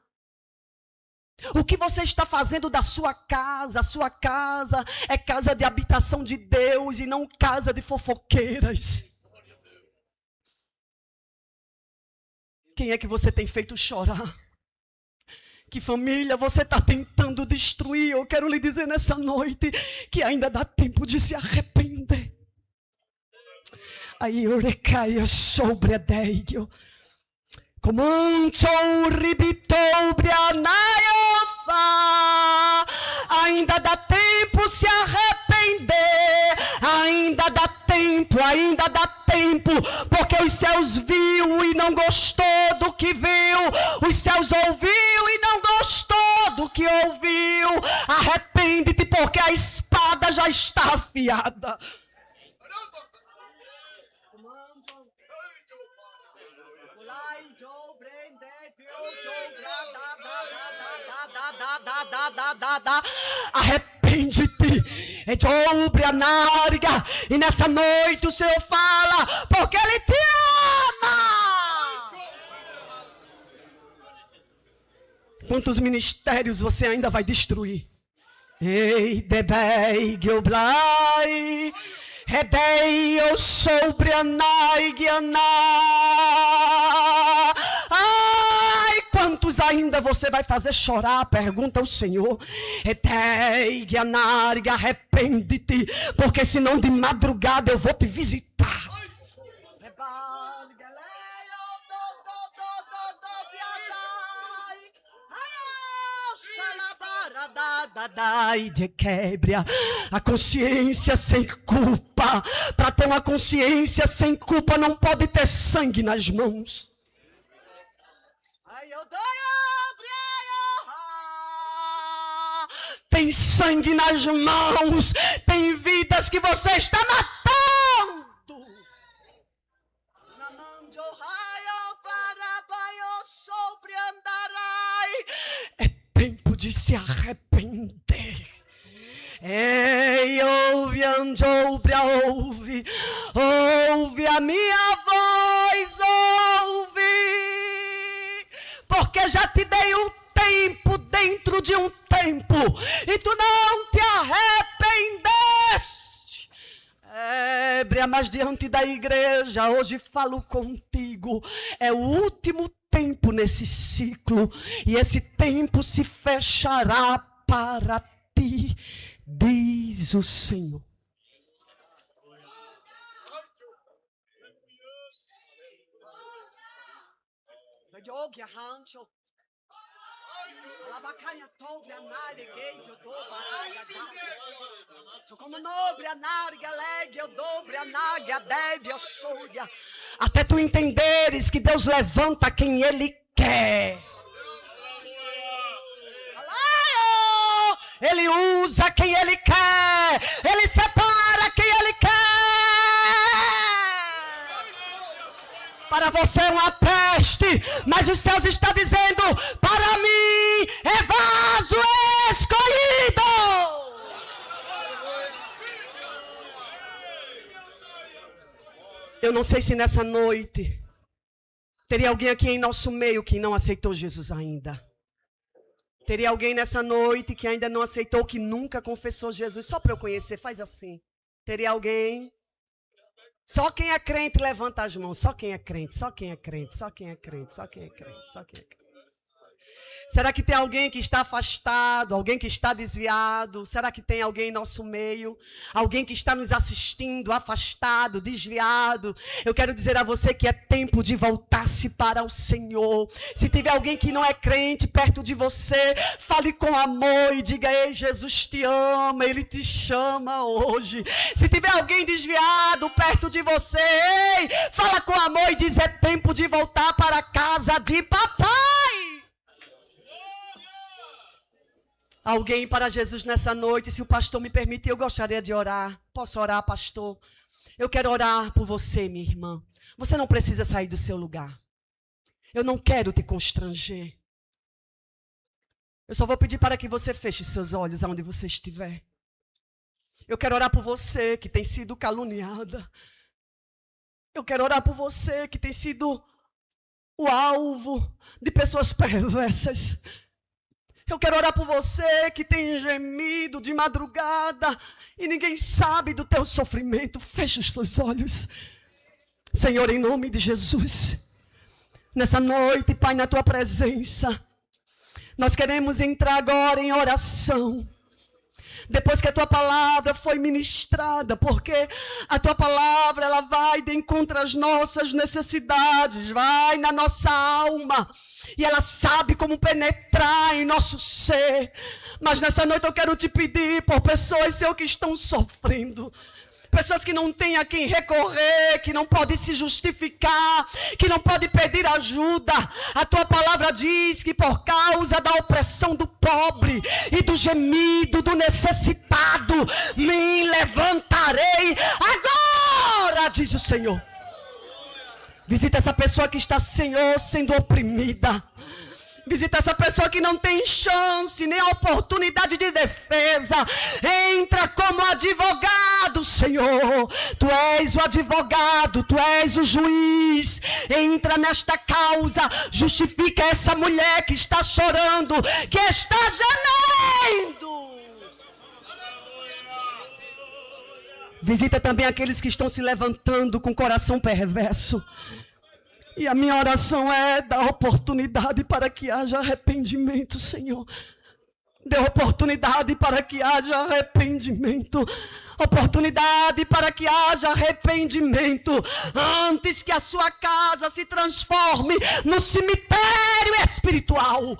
Speaker 1: O que você está fazendo da sua casa? A sua casa é casa de habitação de Deus e não casa de fofoqueiras. Quem é que você tem feito chorar? Que família você está tentando destruir? Eu quero lhe dizer nessa noite que ainda dá tempo de se arrepender. Aí eu recaia sobre a Deio. Comancho ribitou brianaiofa. Ainda dá tempo se arrepender. Ainda dá tempo, ainda dá tempo. Porque os céus viu e não gostou do que viu. Os céus ouviu e não gostou do que ouviu. Arrepende-te porque a espada já está afiada. Arrepende-te, e nessa noite o Senhor fala, porque Ele te ama. Quantos ministérios você ainda vai destruir? Ei, debei, gilblai, redei, eu sobre anai, ai, quantos ainda você vai fazer chorar? Pergunta ao Senhor. Redei, arrepende-te, porque senão de madrugada eu vou te visitar. De quebra a consciência sem culpa. Para ter uma consciência sem culpa não pode ter sangue nas mãos. Tem sangue nas mãos. Tem vidas que você está matando. É tempo de se arrepender. Ei, ouve, Anjobra, ouve a minha voz, ouve, porque já te dei um tempo dentro de um tempo, e tu não te arrependeste. Mas diante da igreja, hoje falo contigo, é o último tempo nesse ciclo, e esse tempo se fechará para ti, diz o Senhor. Até tu entenderes que Deus levanta quem Ele quer. Ele usa quem Ele quer. Ele separa quem Ele quer. Para você é uma peste, mas os céus estão dizendo, para mim é vaso escolhido. Eu não sei se nessa noite teria alguém aqui em nosso meio que não aceitou Jesus ainda. Teria alguém nessa noite que ainda não aceitou, que nunca confessou Jesus. Só para eu conhecer, faz assim. Teria alguém? Só quem é crente levanta as mãos. Só quem é crente, só quem é crente, só quem é crente, só quem é crente, só quem é crente. Será que tem alguém que está afastado, alguém que está desviado? Será que tem alguém em nosso meio? Alguém que está nos assistindo, afastado, desviado? Eu quero dizer a você que é tempo de voltar-se para o Senhor. Se tiver alguém que não é crente perto de você, fale com amor e diga: ei, Jesus te ama, Ele te chama hoje. Se tiver alguém desviado perto de você, ei, fala com amor e diz: é tempo de voltar para a casa de papai. Alguém para Jesus nessa noite, se o pastor me permitir, eu gostaria de orar. Posso orar, pastor? Eu quero orar por você, minha irmã. Você não precisa sair do seu lugar. Eu não quero te constranger. Eu só vou pedir para que você feche seus olhos aonde você estiver. Eu quero orar por você que tem sido caluniada. Eu quero orar por você que tem sido o alvo de pessoas perversas. Eu quero orar por você que tem gemido de madrugada e ninguém sabe do teu sofrimento. Feche os teus olhos. Senhor, em nome de Jesus, nessa noite, Pai, na tua presença, nós queremos entrar agora em oração. Depois que a tua palavra foi ministrada, porque a tua palavra, ela vai de encontro às nossas necessidades, vai na nossa alma, e ela sabe como penetrar em nosso ser. Mas nessa noite eu quero te pedir por pessoas, Senhor, que estão sofrendo. Pessoas que não têm a quem recorrer, que não podem se justificar, que não podem pedir ajuda. A tua palavra diz que por causa da opressão do pobre e do gemido do necessitado, me levantarei agora, diz o Senhor. Visita essa pessoa que está, Senhor, sendo oprimida. Visita essa pessoa que não tem chance, nem a oportunidade de defesa. Entra como advogado, Senhor. Tu és o advogado, tu és o juiz. Entra nesta causa. Justifica essa mulher que está chorando, que está gemendo. Visita também aqueles que estão se levantando com coração perverso. E a minha oração é dar oportunidade para que haja arrependimento, Senhor. Dê oportunidade para que haja arrependimento. Oportunidade para que haja arrependimento. Antes que a sua casa se transforme no cemitério espiritual.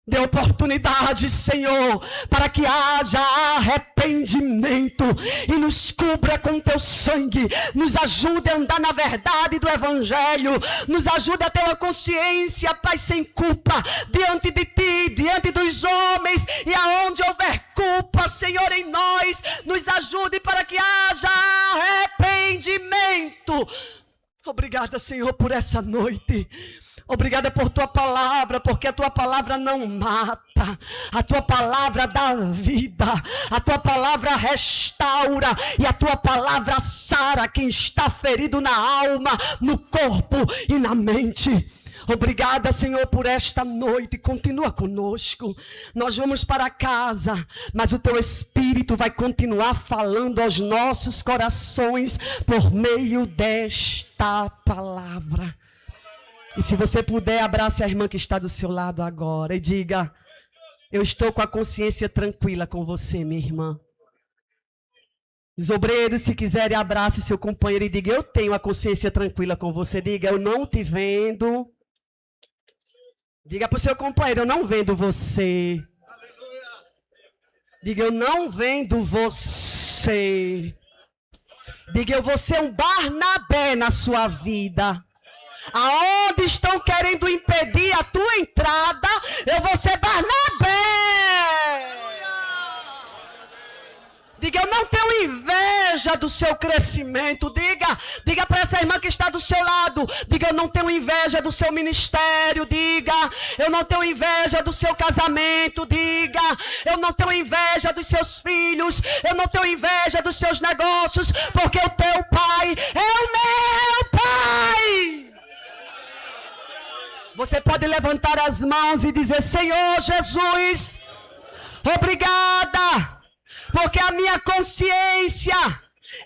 Speaker 1: Dê oportunidade, Senhor, para que haja arrependimento e nos cubra com teu sangue. Nos ajude a andar na verdade do Evangelho. Nos ajude a ter uma consciência, Pai, sem culpa, diante de Ti, diante dos homens. E aonde houver culpa, Senhor, em nós, nos ajude para que haja arrependimento. Obrigada, Senhor, por essa noite. Obrigada por tua palavra, porque a tua palavra não mata, a tua palavra dá vida, a tua palavra restaura e a tua palavra sara quem está ferido na alma, no corpo e na mente. Obrigada, Senhor, por esta noite. Continua conosco. Nós vamos para casa, mas o teu Espírito vai continuar falando aos nossos corações por meio desta palavra. E se você puder, abrace a irmã que está do seu lado agora e diga: eu estou com a consciência tranquila com você, minha irmã. Os obreiros, se quiserem, abrace seu companheiro e diga: eu tenho a consciência tranquila com você. Diga: eu não te vendo. Diga para o seu companheiro: eu não vendo você. Diga: eu não vendo você. Diga: eu vou ser um Barnabé na sua vida. Aonde estão querendo impedir a tua entrada, eu vou ser Barnabé. Diga: eu não tenho inveja do seu crescimento. Diga para essa irmã que está do seu lado. Diga: eu não tenho inveja do seu ministério. Diga: eu não tenho inveja do seu casamento. Diga: eu não tenho inveja dos seus filhos. Eu não tenho inveja dos seus negócios, porque o teu pai é o meu pai. Você pode levantar as mãos e dizer: Senhor Jesus, obrigada, porque a minha consciência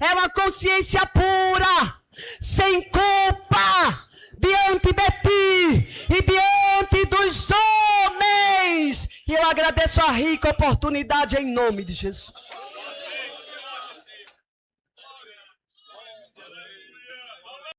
Speaker 1: é uma consciência pura, sem culpa, diante de ti e diante dos homens. E eu agradeço a rica oportunidade em nome de Jesus.